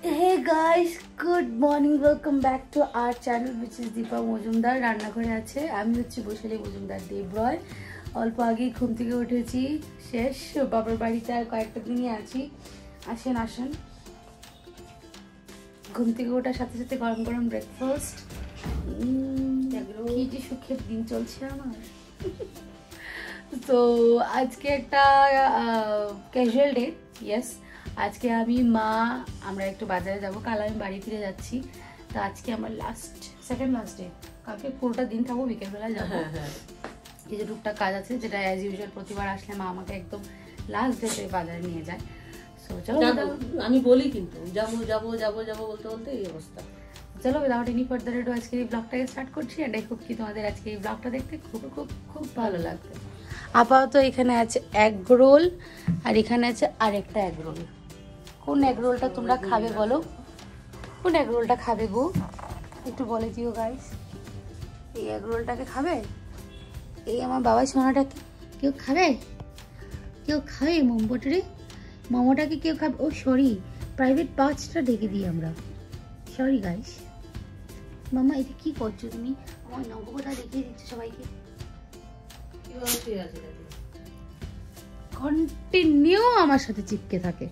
Hey guys, good morning. Welcome back to our channel, which is Deepa Mojumdar. রান্নাঘরে আছে আমি হচ্ছে বৈশালী মজুমদার দেবরয়। অল্প আগেই ঘুম থেকে উঠেছি, শেষ বাবার বাড়িতে আর কয়েকটা দিনই আছি। আসেন আসেন, ঘুম থেকে ওঠার সাথে সাথে গরম গরম ব্রেকফাস্ট। কি যে সুখের দিন চলছে আমার। তো আজকে একটা ক্যাজুয়াল ডে, ইয়েস। আজকে আমি মা আমরা একটু বাজারে যাব, কাল আমি বাড়ি ফিরে যাচ্ছি। তো আজকে আমার সেকেন্ড লাস্ট ডে, কালকে পুরোটা দিন থাকবো, বিকেলবেলা যাবো। কিছু টুকটাক কাজ আছে যেটা অ্যাজ ইউজুয়াল প্রতিবার আসলে মা আমাকে একদম লাস্ট ডেতে বাজারে নিয়ে যায়। সো চলো, আমি বলি কিন্তু যাবো যাবো যাবো যাবো বলতে বলতে এই অবস্থা। চলো উইদাউট এনি ফার্দার এডু আজকে এই ব্লগটাকে স্টার্ট করছি। এন্ড আই হোপ কি তোমাদের আজকে এই ব্লগটা দেখতে খুব খুব খুব ভালো লাগবে। আপাতত এখানে আছে এগ রোল আর এখানে আছে আরেকটা এগ রোল। কোন এগ রোলটা তোমরা খাবে বলো? কোন এগ রোলটা খাবে গো? একটু বলে দিও গাইস। এই এগ রোলটাকে খাবে? এই আমার বাবার সোনাটা কেউ খাবে? কেউ খাবে মোমোটারে? মোমোটাকে কেউ খাবে? ও সরি, প্রাইভেট পার্টসটা ঢেকে দিই আমরা, সরি গাইস। মামা এটা কি করছো তুমি? আমার নবকোটা দেখিয়ে দিচ্ছ সবাইকে। কন্টিনিউ আমার সাথে চিপকে থাকে,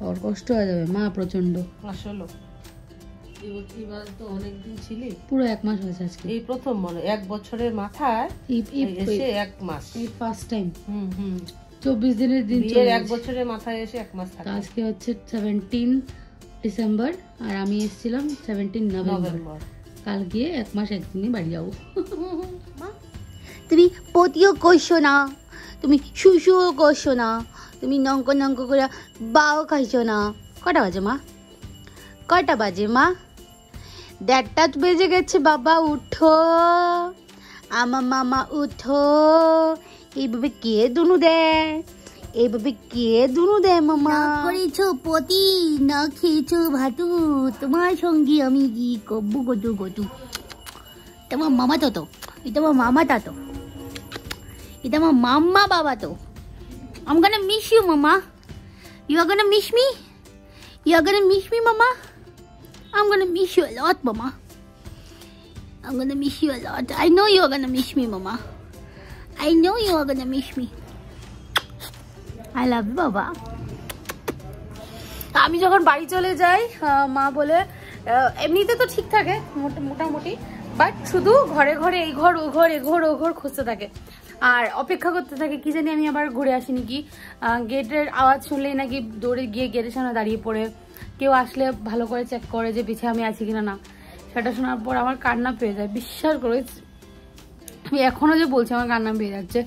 ওর কষ্ট হয়ে যাবে মা প্রচন্ড। আসলে তো অনেকদিন ছিলি, পুরো 1 মাস হয়েছে আজকে। এই প্রথম মনে 1 বছরের মাথায় এসে 1 মাস, এই ফার্স্ট টাইম। 24 দিনের দিন, 1 বছরের মাথায় এসে 1 মাস থাকে। আজকে হচ্ছে 17 ডিসেম্বর আর আমি এসেছিলাম 17 নভেম্বর। কাল গিয়ে 1 মাস একদিনই বাড়ি যাবো। তুমি পতিও করছো না, তুমি শুশুও করছো না, তুমি নঙ্ক নঙ্ক করে বাও খাইছো না। কটা বাজে মা? কটা বাজে মা? 1:30 বেজে গেছে বাবা, উঠো আমার মামা উঠো। এইভাবে কে দুনু দেয়? এইভাবে কে দুনু দেয় মামা? করেছো পতি, না খেয়েছো ভাতু, তোমার সঙ্গে আমি কি কব্বু গটু গটু। তোমার মামা তো এটা আমার মামা তো, এটা আমার মাম্মা বাবা তো। I'm gonna miss you, Mama. You are gonna miss me? You are gonna miss me, Mama? I'm gonna miss you a lot, Mama. I'm gonna miss you a lot. I know you are gonna miss me, Mama. I know you are gonna miss me. I love you, Baba. আমি যখন বাড়ি চলে যাই মা বলে এমনিতে তো ঠিক থাকে মোটামুটি, বাট শুধু ঘরে ঘরে এই ঘর ও ঘর, এ ঘর ও ঘর খুঁজতে থাকে আর অপেক্ষা করতে থাকে কি জানি আমি আবার ঘুরে আসি নাকি। গেটের আওয়াজ শুনলেই নাকি দৌড়ে গিয়ে গেটের সামনে দাঁড়িয়ে পড়ে, কেউ আসলে ভালো করে চেক করে যে পিছে আমি আছি কিনা না। সেটা শোনার পর আমার কান্না পেয়ে যায়, বিশ্বাস করে আমি এখনও যে বলছি আমার কান্না পেয়ে যাচ্ছে।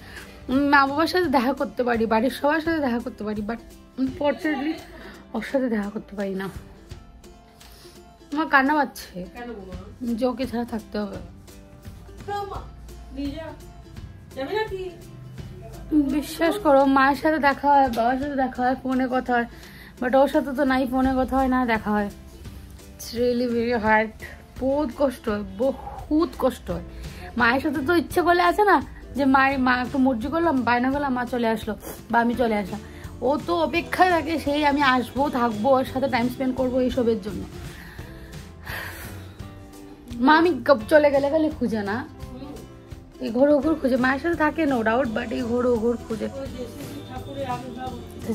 মা বাবার সাথে দেখা করতে পারি, বাড়ির সবার সাথে দেখা করতে পারি, বাট আনফর্চুনেটলি ওর সাথে দেখা করতে পারি না। আমার কান্না পাচ্ছে যে ওকে ছাড়া থাকতে হবে। বিশ্বাস করো মায়ের সাথে দেখা হয়, বাবার সাথে দেখা হয়, ফোনে কথা হয়, বাট ওর সাথে তো নাই ফোনে কথা হয় না দেখা হয়। It's really very hard. বহুত কষ্ট হয়, বহুত কষ্ট হয়। মায়ের সাথে তো ইচ্ছে করলে আছে না যে মা একটু মর্জি করলাম, বায়না করলাম, মা চলে আসলো বা আমি চলে আসলাম। ও তো অপেক্ষায় থাকে সেই আমি আসবো, থাকবো, ওর সাথে টাইম স্পেন্ড করবো এইসবের জন্য। মা আমি চলে গেলে খালি খুঁজে না, এই ঘোর ও ঘোর খুঁজে। মায়ের সাথে থাকে নো ডাউট, বাট এই ঘোর ও ঘোর খুঁজে।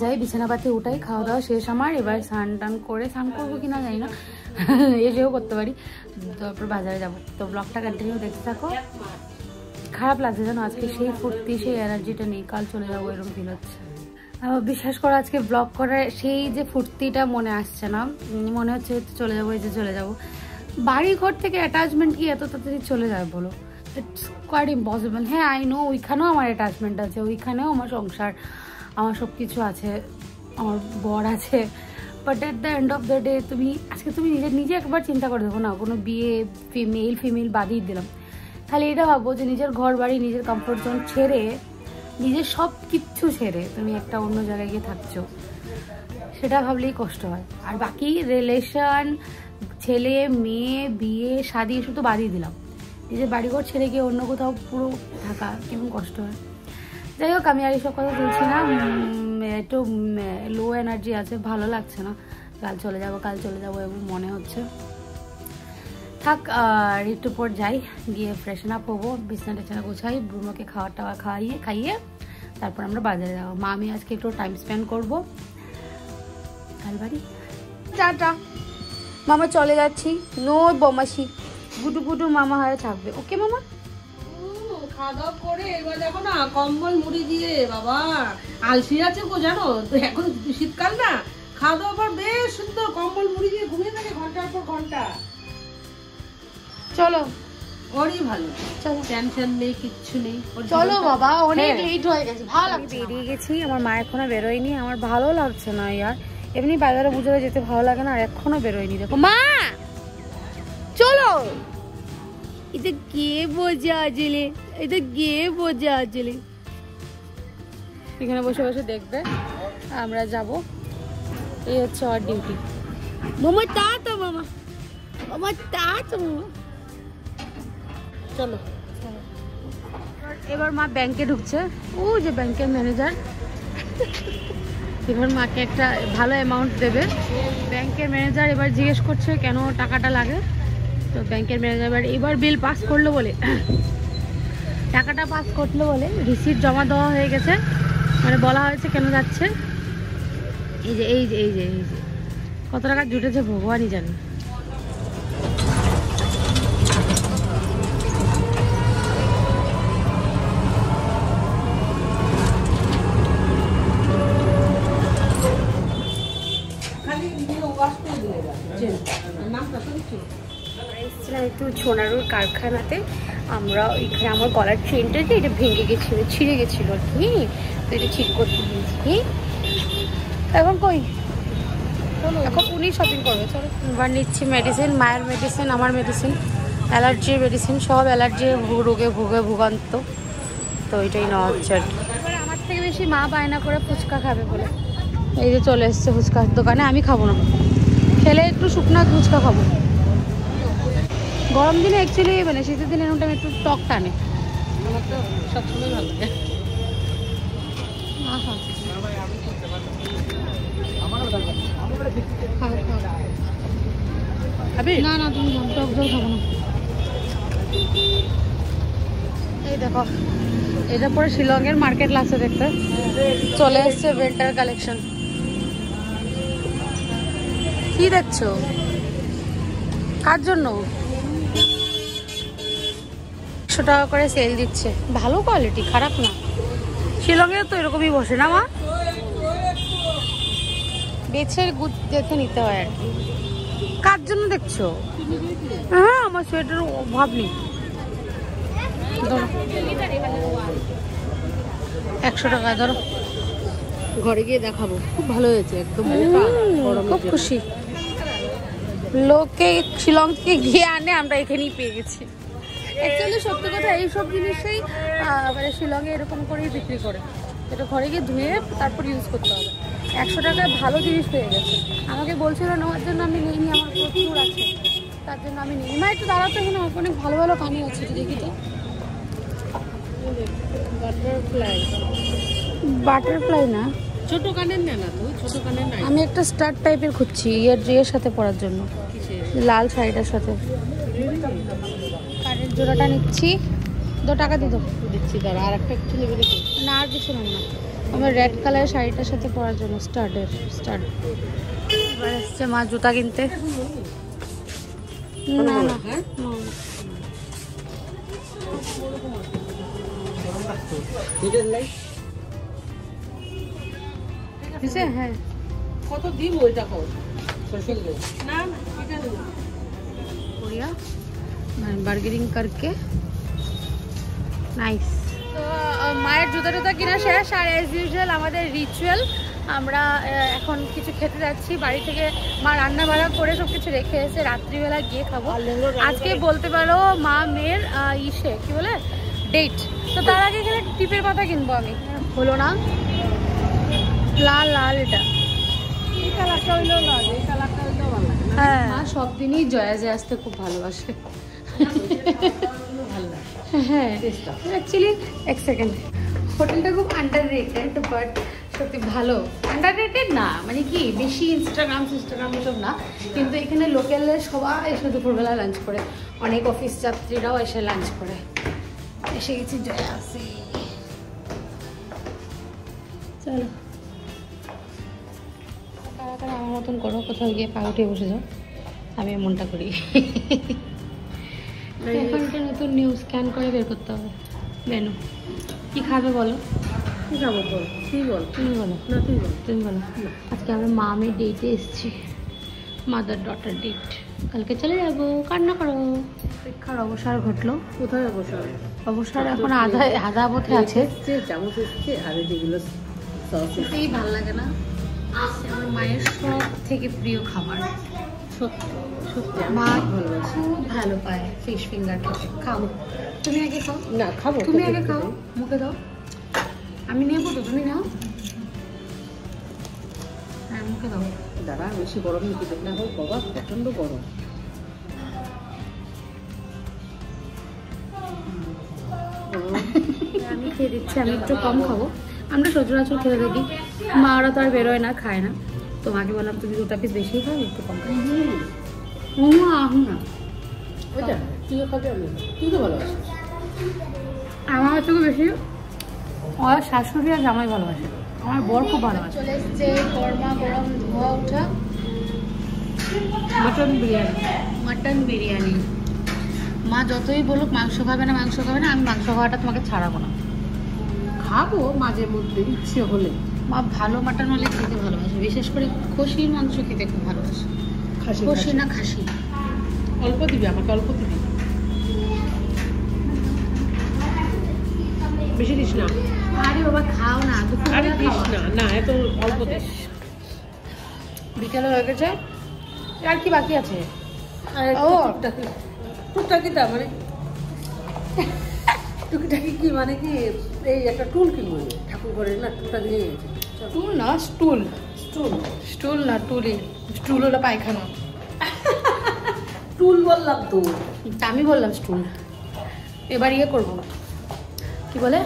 যাই বিছানা পাতি ওটাই, খাওয়া দাওয়া শেষ আমার। এবার স্নান টান করে, স্নান করবো কিনা জানি না, এসেও করতে পারি, তারপর বাজারে যাবো। তো ব্লগটা কন্টিনিউ দেখতে থাকো। খারাপ লাগছে জানো, আজকে সেই ফুর্তি সেই এনার্জিটা নেই, কাল চলে যাবো এরকম ফিল হচ্ছে। বিশ্বাস করো আজকে ব্লগ করার সেই যে ফুর্তিটা মনে আসছে না, মনে হচ্ছে চলে যাবো, এই যে চলে যাবো। বাড়ি ঘর থেকে অ্যাটাচমেন্ট কি এত তাড়াতাড়ি চলে যায় বলো? It's quite impossible. হ্যাঁ আই নো, ওইখানেও আমার অ্যাটাচমেন্ট আছে, ওইখানেও আমার সংসার, আমার সব কিছু আছে, আমার বর আছে, but at the end of the day তুমি আজকে তুমি নিজে একবার চিন্তা করে দেখো না, কোনো বিয়ে ফিমেল বাদই দিলাম, খালি এটা ভাবো যে নিজের ঘর বাড়ি, নিজের কমফোর্ট জোন ছেড়ে, নিজের সব কিচ্ছু ছেড়ে তুমি একটা অন্য জায়গায় গিয়ে থাকছো, সেটা ভাবলেই কষ্ট হয়। আর বাকি রিলেশন, ছেলে মেয়ে, বিয়ে শাদি এসব তো বাদই দিলাম, নিজের বাড়িঘর ছেড়ে গিয়ে অন্য কোথাও পুরো থাকা কেমন কষ্ট হয়। যাই হোক আমি আর এইসব কথা বলছি না, একটু লো এনার্জি আছে, ভালো লাগছে না, কাল চলে যাবো এমন মনে হচ্ছে। থাক আর একটু পর যাই, গিয়ে ফ্রেশন আপ হবো, বিছানা টিছানা গোছাই, ব্রুনোকে খাওয়া টাওয়া খাইয়ে তারপর আমরা বাজারে যাবো। মা আমি আজকে একটু টাইম স্পেন্ড করবো কাল বাড়ি। টাটা মামা, চলে যাচ্ছি। নো বমাসি, গুটু গুটু মামা হয়ে থাকবে। ওকে মামা, খাওয়া দাওয়া করে এবার দেখো না কম্বল মুড়ি দিয়ে বাবা আলসি আছে গো, জানো তো এখন শীতকাল না, খাওয়া দাওয়ার পর বেশ সুন্দর কম্বল মুড়ি দিয়ে ঘুমিয়ে থাকে ঘন্টার পর ঘন্টা। চলো ওরই ভালো, চলো টেনশন নেই, কিচ্ছু নেই। চলো বাবা, অনেক লেট হয়ে গেছে, ভালো লাগছে। বেরিয়ে গেছি, আমার মা এখনো বেরোয়নি, আমার ভালো লাগছে না ইয়ার। এমনি বাজারে বুঝে যেতে ভালো লাগে না, আর এখনো বেরোয়নি। দেখো মা, চলো। এটা কে বোঝা আজলে, এটা কে বোঝা আজলে। এখানে বসে বসে দেখবে, আমরা যাব। এই হচ্ছে আমার ডিউটি। মামা টাটা, মামা মামা টাটা মামা। চলো এবার মা ব্যাংকে ঢুকছে, ও যে ব্যাংকের ম্যানেজার। এবার মাকে একটা ভালো অ্যামাউন্ট দেবে ব্যাংকের ম্যানেজার। এবার জিজ্ঞেস করছে কেন টাকাটা লাগে, তো ব্যাংকের ম্যানেজার এবার বিল পাস করলো বলে, টাকাটা পাস করলো বলে, রিসিট জমা দেওয়া হয়ে গেছে, মানে বলা হয়েছে কেন যাচ্ছে। এই যে এই যে এই যে এই যে কত টাকা জুটেছে ভগবানই জানে। এসেছিলাম একটু সোনারুর কারখানাতে। আমরা ওইখানে আমার গলার চেনটা যে এটা ভেঙে গেছিলো, ছিঁড়ে গেছিলো আর কি, তো এটা ঠিক করতে দিয়েছি। এখন কই, এখন উনি শপিং করবে। চলো এবার নিচ্ছি মেডিসিন, মায়ের মেডিসিন, আমার মেডিসিন, অ্যালার্জির মেডিসিন, সব অ্যালার্জি রোগে ভোগান্ত, তো ওইটাই নেওয়া হচ্ছে আর কি। এবার আমার থেকে বেশি মা বায়না করে ফুচকা খাবে বলে এই যে চলে এসছে ফুচকার দোকানে। আমি খাবো না, খেলে একটু শুকনা ফুচকা খাবো। গরম দিনে অ্যাকচুয়ালি মানে শীতের দিনে এরকম টাইম একটু টক টানে, আমার তো সবসময় ভালো লাগে। না না তুমি টক জল খাবো না। এই দেখো, এটা পরে শিলংয়ের মার্কেট লাগছে দেখতে, চলে এসছে উইন্টার কালেকশন। কি দেখছো, কার জন্য? 100 টাকা করে সেল দিচ্ছে, ভালো কোয়ালিটি, খারাপ না। শিলংয়ে তো এরকমই বসে না মা, বেছে দেখে নিতে হয় আর কি। কার জন্য দেখছো? হ্যাঁ আমার সোয়েটার অভাব নেই। 100 টাকা ধরো, ঘরে গিয়ে দেখাবো, খুব ভালো হয়েছে একদম, খুব খুশি। লোকে শিলং থেকে গিয়ে আনে, আমরা এখানেই পেয়ে গেছি। অ্যাকচুয়ালি সত্যি কথা, এইসব জিনিসেই মানে শিলংয়ে এরকম করেই বিক্রি করে। এটা ঘরে গিয়ে ধুয়ে তারপর ইউজ করতে হবে। 100 টাকায় ভালো জিনিস পেয়ে গেছে। আমাকে বলছিল নেওয়ার জন্য, আমি নিইনি, আমার প্রচুর আছে তার জন্য আমি নিই। মা একটু দাঁড়াতে, এখানে অনেক ভালো ভালো কানে আছে, দেখি তো। বাটারফ্লাই না, ছোট কানের না, তো ছোট কানের নাই। আমি একটা স্টার টাইপের খুঁজছি এর সাথে পরার জন্য, লাল শাড়িটার সাথে। কানের জোড়াটা নিচ্ছি, 2 টাকা দিয়ে দাও। দিচ্ছি, দাঁড়া আর একটা কিছু নেবে নাকি? না আর কিছু নেব না, আমার রেড কালারের শাড়িটার সাথে পরার জন্য স্টার্ট। এবার এসছে মা জুতা কিনতে। না না হ্যাঁ, কত দিব ওইটা কর না না, এটা দেব बढ़िया বার্গেনিং करके নাইস। তো মায়ের জুতা টুতা কিনা শেষ, আর অ্যাজ ইউজুয়াল আমাদের রিচুয়াল, আমরা এখন কিছু খেতে যাচ্ছি। বাড়ি থেকে মা রান্না বাড়া করে সব কিছু রেখে এসে রাত্রিবেলা গিয়ে খাবো। আজকে বলতে পারো মা মেয়ের ইসে কি বলে ডেট, তো তার আগে এখানে টিপের পাতা কিনবো আমি। হলো না, লাল লাল এটা, এই কালারটা হইলো না, এই কালারটা হইলো ভালো। হ্যাঁ মা সব দিনই জয়াজে আসতে খুব ভালোবাসে। হ্যাঁ অ্যাকচুয়ালি এক সেকেন্ড, হোটেলটা খুব আন্ডার রেটেড, বাট সত্যি ভালো, আন্ডাররেটেড না, মানে কি বেশি ইনস্টাগ্রাম এসব না, কিন্তু এখানে লোকালে সবাই এসে দুপুরবেলা লাঞ্চ করে, অনেক অফিস যাত্রীরাও এসে লাঞ্চ করে। এসে গেছি জয় আসি, চলো কারা আমার মতন করো, কোথাও গিয়ে পা উঠে বসে যাও, আমি এমনটা করি। এখনটা নতুন নিউজ স্ক্যান করে বের করতে হবে। মেনু কি খাবে বলো? কি খাবো বল, তুই বল। তুমি বলো না তুই বল। তুমি বলো। আজকে আমরা মা মেয়ে ডেটে এসেছি, মাদার ডটার ডেট। কালকে চলে যাবো, কান্না করো। পরীক্ষার অবসর ঘটলো। কোথায় অবসর? অবসর এখন আধা পথে আছে। চামচ এসছে আর যেগুলো সস এই ভালো লাগে না, আমার মায়ের সব থেকে প্রিয় খাবার। সত্যি সত্যি মা ভালোবাসি, খুব ভালো পায় ফিশ ফিঙ্গার খেতে। খাও, তুমি আগে খাও। না খাবো, তুমি আগে খাও, মুখে দাও। আমি নেবো তো, তুমি নাও। হ্যাঁ মুখে দাও। দাঁড়া, বেশি গরম নিতে দেখ না, হোক বাবা প্রচন্ড গরম। আমি খেয়ে দিচ্ছি, আমি একটু কম খাবো। আমরা সচরাচর খেতে থাকি, মা ওরা তো আর বেরোয় না, খায় না। তোমাকে বললাম তুমি 2টা পিস বেশি খাও, একটু কম খাও। না ওইটা তুইও খাবি, আমি তুই তো ভালোবাসিস। আমার থেকে বেশি ওর শাশুড়ি আর জামাই ভালোবাসে, আমার বর খুব ভালোবাসে। চলে এসছে গরমা গরম ধোয়া ওঠা মাটন বিরিয়ানি। মা যতই বলুক মাংস খাবে না, আমি মাংস খাওয়াটা তোমাকে ছাড়াবো না। খাবো মাঝে মধ্যে ইচ্ছে হলে। মা ভালো মাটন হলে খেতে ভালোবাসে, বিশেষ করে খসির মাংস খেতে খুব ভালোবাসে। খসি না খাসি? অল্প দিবি, আমাকে অল্প দিবি, বেশি দিস না। আরে বাবা খাও না, আরে দিস না, না এত অল্প দিস। বিকেলে হয়ে গেছে, আর কি বাকি আছে? ও টুকটাকি, তার মানে টুকিটাকি কি মানে কি, এই একটা টুল কিনবো ঠাকুর ঘরে না, টুকটা দিয়ে গেছে। টুল না স্টুল, স্টুল না টুলি, স্টুল হলো পায়খানা। টুল বললাম তো, আমি বললাম স্টুল। এবার ইয়ে করবো, কি বলে,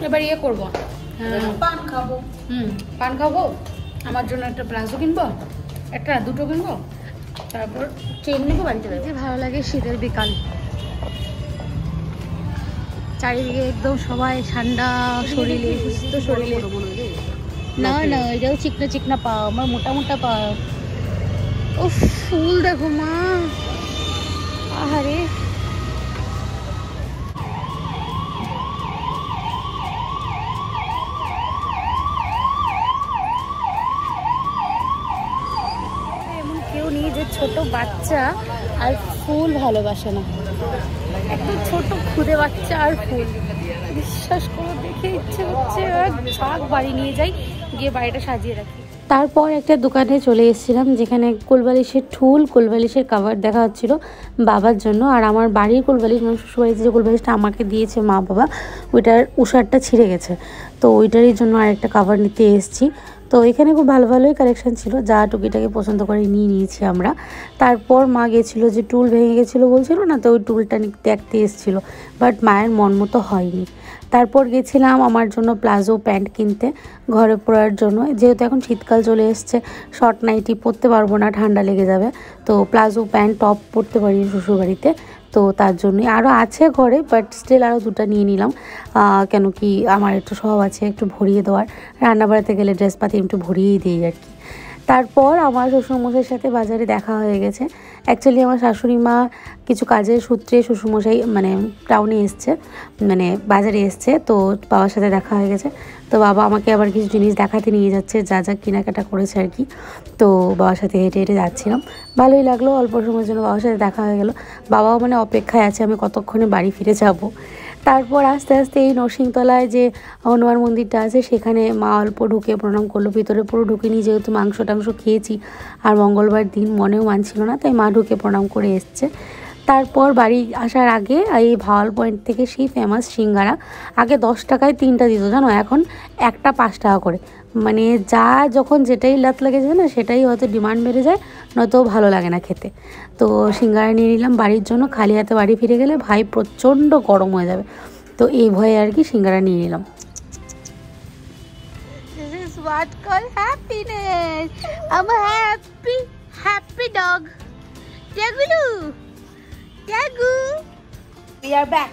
এবার ইয়ে করবো, পান খাবো। পান খাবো। আমার জন্য একটা প্লাজো কিনবো, একটা 2টো কিনবো, তারপর চেন নিবো, বাড়িতে যাবো। ভালো লাগে শীতের বিকাল, চারিদিকে একদম সবাই ঠান্ডা শরীরে, সুস্থ শরীরে। না না এটাও চিকনা চিকনা পাও, আমার মোটা মোটা পাও। ও ফুল দেখো মা, আহারে। এমন কেউ নেই যে ছোট বাচ্চা আর ফুল ভালোবাসে না। একটা ছোট খুদে বাচ্চা আর ফুল, বিশ্বাস করো দেখে ইচ্ছে হচ্ছে ঝাঁক বাড়ি নিয়ে যাই, গিয়ে বাড়িটা সাজিয়ে রাখি। তারপর একটা দোকানে চলে এসেছিলাম যেখানে কোলবালিশের ঠুল, কোলবালিশের কাভার দেখা হচ্ছিল বাবার জন্য। আর আমার বাড়ির কোলবালিশ, মানে শ্বশুরবাড়িতে যে কোলবালিশটা আমাকে দিয়েছে মা বাবা, ওইটার উষারটা ছিঁড়ে গেছে, তো ওইটারই জন্য আরেকটা কাভার নিতে এসেছি। তো এখানে খুব ভালো ভালোই কালেকশান ছিল, যা টুকিটাকে পছন্দ করে নিয়ে নিয়েছি আমরা। তারপর মা গেছিলো যে টুল ভেঙে গেছিলো বলছিল না, তো ওই টুলটা দেখতে এসেছিলো, বাট মায়ের মন মতো হয়নি। তারপর গেছিলাম আমার জন্য প্লাজো প্যান্ট কিনতে ঘরে পরার জন্য, যেহেতু এখন শীতকাল চলে এসছে, শর্ট নাইটি পরতে পারবো না, ঠান্ডা লেগে যাবে, তো প্লাজো প্যান্ট টপ পরতে পারি শ্বশুরবাড়িতে, তো তার জন্যই আরও আছে ঘরে, বাট স্টিল আরও 2টা নিয়ে নিলাম। কেন কি আমার একটু স্বভাব আছে একটু ভরিয়ে দেওয়ার, রান্না বাড়াতে গেলে ড্রেসপাতি একটু ভরিয়েই দিই আর কি। তারপর আমার শ্বশুরমশাইয়ের সাথে বাজারে দেখা হয়ে গেছে। অ্যাকচুয়ালি আমার শাশুড়ি মা কিছু কাজের সূত্রে শ্বশুরমশাই মানে টাউনে এসছে, মানে বাজারে এসছে, তো বাবার সাথে দেখা হয়ে গেছে। তো বাবা আমাকে আবার কিছু জিনিস দেখাতে নিয়ে যাচ্ছে, যা যা কেনাকাটা করেছে আর কি। তো বাবার সাথে হেঁটে হেঁটে যাচ্ছিলাম, ভালোই লাগলো, অল্প সময়ের জন্য বাবার সাথে দেখা হয়ে গেল। বাবাও মানে অপেক্ষায় আছে আমি কতক্ষণে বাড়ি ফিরে যাব। তারপর আস্তে আস্তে এই নরসিংতলায় যে হনুমান মন্দিরটা আছে সেখানে মা অল্প ঢুকে প্রণাম করলো, ভিতরে পুরো ঢুকিনি, যেহেতু মাংস টাংস খেয়েছি আর মঙ্গলবার দিন মনেও মানছিল না, তাই মা ঢুকে প্রণাম করে এসছে। তারপর বাড়ি আসার আগে এই ভাওয়াল পয়েন্ট থেকে সেই ফেমাস সিঙ্গারা, আগে 10 টাকায় 3টা দিত জানো, এখন একটা 5 টাকা করে, মানে যা যখন যেটাই লাত লেগে যায় না সেটাই হয়তো ডিমান্ড বেড়ে যায়, নয়তো ভালো লাগে না খেতে। তো সিঙ্গারা নিয়ে নিলাম বাড়ির জন্য, খালি হাতে বাড়ি ফিরে গেলে ভাই প্রচণ্ড গরম হয়ে যাবে, তো এই ভয়ে আর কি সিঙ্গারা নিয়ে নিলাম। what called happiness. I'm a happy dog. Tiagulu, Tiagu, we are back.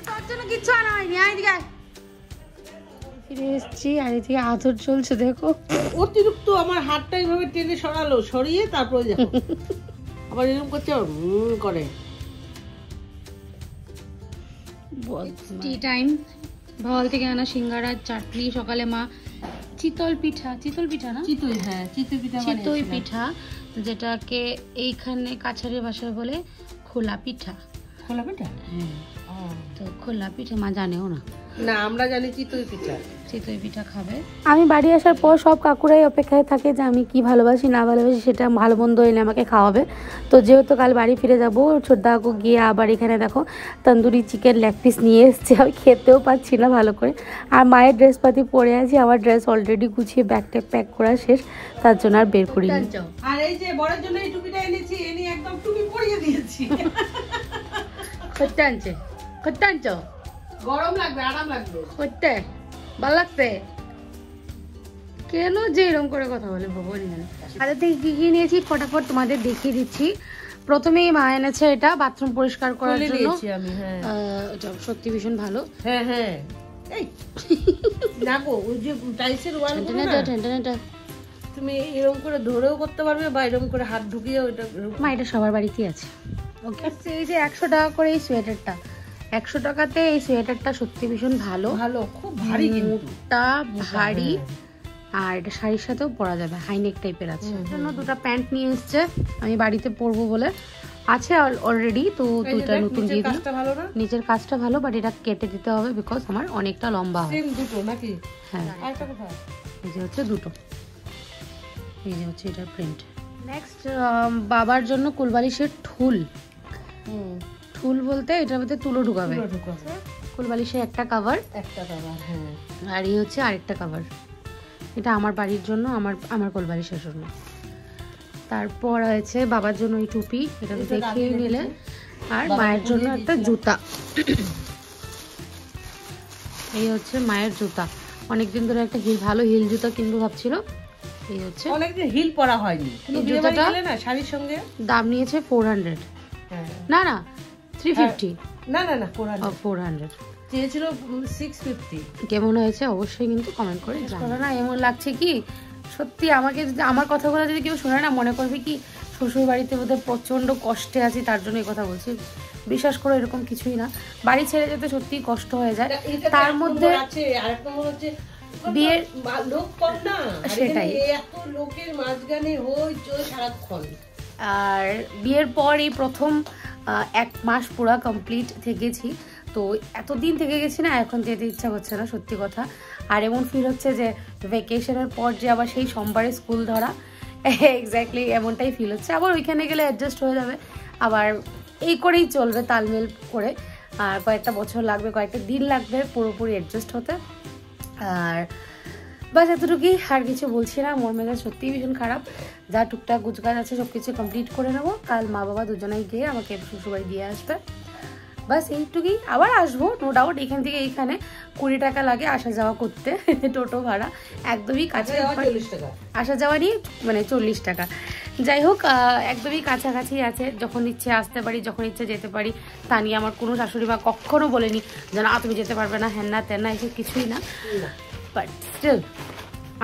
তোর জন্য কিচ্ছু আনা হয়নি, আয় দিকে ফিরে এসেছি। আর এদিকে আদর চলছে দেখো। অতিরিক্ত আমার হাতটা এইভাবে টেনে সরালো, সরিয়ে তারপরে দেখো আবার এরকম করছে, করে টি টাইম। ভল থেকে আনা সিঙ্গারা, চাটনি, সকালে মা চিতই পিঠা না, চিতই, হ্যাঁ চিতই পিঠা, যেটাকে এইখানে কাছাড়ের ভাষায় বলে খোলা পিঠা। তো খোলা পিঠা মা জানেও না, আমরা জানি চিতই পিঠা খাবে। আমি বাড়ি আসার পর সব কাকুরাই অপেক্ষায় থাকে যে আমি কি ভালোবাসি না ভালোবাসি সেটা ভালো মন্দ এনে আমাকে খাওয়াবে। তো যেহেতু কাল বাড়ি ফিরে যাবো, ছোটদা কাকু গিয়ে আবার এখানে দেখো তন্দুরি চিকেন লেগ পিস নিয়ে এসছে। আমি খেতেও পাচ্ছি না ভালো করে। আর মায়ের ড্রেস পাতি পরে আছি, আমার ড্রেস অলরেডি গুছিয়ে ব্যাগটা প্যাক করা শেষ, তার জন্য আর বের করিনি। আর এই যে বড়ের জন্য এই টুপিটা এনেছি, এনে একদম টুপি পরিয়ে দিয়েছি। গরম লাগবে, আরাম লাগবে, করতে ভালো লাগছে। কেন যে এরকম করে কথা বলে ভগবান জানে। তাদের থেকে কি কি নিয়েছি ফটাফট তোমাদের দেখিয়ে দিচ্ছি। প্রথমেই মা এনেছে এটা বাথরুম পরিষ্কার করার জন্য। এটা সত্যি ভীষণ ভালো। হ্যাঁ হ্যাঁ, এই দেখো ওই যে টাইলসের ওয়ালগুলো না, তুমি এরকম করে ধরেও করতে পারবে বা এরকম করে হাত ঢুকিয়ে ওটা। মা এটা সবার বাড়িতেই আছে। ওকে, এই যে 100 টাকা করে এই সোয়েটারটা, 100 টাকাতে এই সোয়েটারটা সত্যি ভীষণ ভালো, খুব ভারী, মোটা ভারী। আর এটা শাড়ির সাথেও পরা যাবে, হাইনেক টাইপের আছে। জন্য দুটো প্যান্ট নিয়ে এসছে, আমি বাড়িতে পরবো বলে আছে অলরেডি। তো দুটো নতুন দিয়ে দিই। নিচের কাজটা ভালো, বাট এটা কেটে দিতে হবে বিকজ আমার অনেকটা লম্বা হয়। হ্যাঁ, এই যে হচ্ছে দুটো, এই যে হচ্ছে এটার প্রিন্ট। নেক্সট বাবার জন্য কুলবালিশের ঠুল বলতে এটার মধ্যে তুলো ঢুকাবে। কুলবালিশের একটা কভার, আর এই হচ্ছে আরেকটা কভার। এটা আমার বাড়ির জন্য, আমার কুলবালিশের জন্য। তারপর হয়েছে বাবার জন্য এই টুপি, এটা তো দেখিয়ে নিলে। আর মায়ের জন্য একটা জুতা, এই হচ্ছে মায়ের জুতা। অনেকদিন ধরে একটা ভালো হিল জুতা কিনবো ভাবছিল। এই হচ্ছে অনেকদিন হিল পরা হয়নি, জুতাটা না শাড়ির সঙ্গে দাম নিয়েছে 400। না 350, না 400 চেয়েছিল 650। কেমন হয়েছে অবশ্যই কিন্তু কমেন্ট করে জানাও। না এমন লাগছে কি সত্যি আমাকে যদি আমার কথাগুলো যদি কেউ শোনে না, মনে করবে কি শ্বশুর বাড়িতে বোধহয় প্রচন্ড কষ্টে আছি তার জন্য এই কথা বলছি। বিশ্বাস করো এরকম কিছুই না, বাড়ি ছেড়ে যেতে সত্যিই কষ্ট হয়ে যায়। তার মধ্যে বিয়ের লোক কম না, সেটাই, এত লোকের মাঝখানে হইচই সারাক্ষণ। আর বিয়ের পর এই প্রথম 1 মাস পুরো কমপ্লিট থেকেছি। তো এতদিন থেকে গেছি না, এখন যেতে ইচ্ছা করছে না সত্যি কথা। আর এমন ফিল হচ্ছে যে ভ্যাকেশনের পর যে আবার সেই সোমবারে স্কুল ধরা, এক্স্যাক্টলি এমনটাই ফিল হচ্ছে। আবার ওইখানে গেলে অ্যাডজাস্ট হয়ে যাবে, আবার এই করেই চলবে তালমেল করে। আর কয়েকটা বছর লাগবে, কয়েকটা দিন লাগবে পুরোপুরি অ্যাডজাস্ট হতে। আর বাস এতটুকুই, আর কিছু বলছি না। মন মেজাজ সত্যিই ভীষণ খারাপ। যা টুকটাক গুজগাছ আছে সব কিছু কমপ্লিট করে নেবো। কাল মা বাবা দুজনেই গিয়ে আমাকে শ্বশুরবাড়ি দিয়ে আসবে, বাস এইটুকুই। আবার আসবো নো ডাউট। এখান থেকে এইখানে 20 টাকা লাগে আসা যাওয়া করতে, টোটো ভাড়া একদমই কাছে, আসা যাওয়া নিয়ে মানে 40 টাকা। যাই হোক, একদমই কাছাকাছি আছে, যখন ইচ্ছে আসতে পারি, যখন ইচ্ছে যেতে পারি। তা নিয়ে আমার কোনো শাশুড়ি মা কখনো বলেনি যে না তুমি যেতে পারবে না, হ্যান না তেন না, এসব কিছুই না। বাট স্টিল,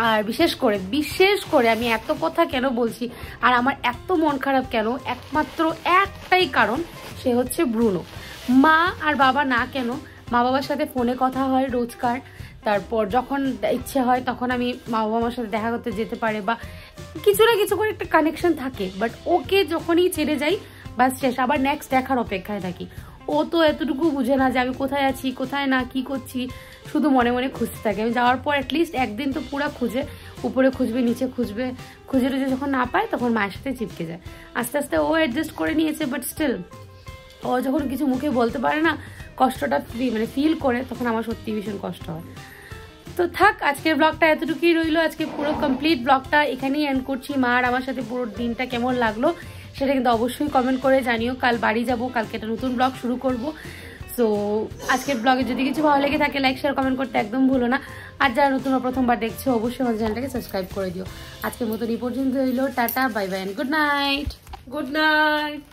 আর বিশেষ করে আমি এত কথা কেন বলছি আর আমার এত মন খারাপ কেন, একমাত্র একটাই কারণ, সে হচ্ছে ব্রুনো। মা আর বাবা না কেন, মা বাবার সাথে ফোনে কথা হয় রোজকার। তারপর যখন ইচ্ছে হয় তখন আমি মা বাবা আমার সাথে দেখা করতে যেতে পারে, বা কিছু না কিছু করে একটা কানেকশন থাকে। বাট ওকে যখনই ছেড়ে যাই বাস শেষ, আবার নেক্সট দেখার অপেক্ষায় থাকি। ও তো এতটুকু বুঝে না যে আমি কোথায় আছি, কোথায় না, কি করছি, শুধু মনে মনে খুঁজতে থাকে। আমি যাওয়ার পর অ্যাটলিস্ট একদিন তো পুরো খুঁজে, উপরে খুঁজবে, নিচে খুঁজবে, খুঁজে টুজে যখন না পায় তখন মায়ের সাথে চিপকে যায়। আস্তে আস্তে ও অ্যাডজাস্ট করে নিয়েছে, বাট স্টিল ও যখন কিছু মুখে বলতে পারে না, কষ্টটা মানে ফিল করে, তখন আমার সত্যি ভীষণ কষ্ট হয়। তো থাক, আজকের ব্লগটা এতটুকুই রইলো। আজকে পুরো কমপ্লিট ব্লগটা এখানেই এন্ড করছি। মা আর আমার সাথে পুরো দিনটা কেমন লাগলো সেটা কিন্তু অবশ্যই কমেন্ট করে জানিও। কাল বাড়ি যাব, কালকে একটা নতুন ব্লগ শুরু করব। সো আজকের ব্লগে যদি কিছু ভালো লেগে থাকে লাইক শেয়ার কমেন্ট করতে একদম ভুলো না। আর যারা নতুন প্রথমবার দেখছো অবশ্যই আমাদের চ্যানেলটাকে সাবস্ক্রাইব করে দিও। আজকের মতো এই পর্যন্ত হইলো, ta-ta bye bye and good night. Good night.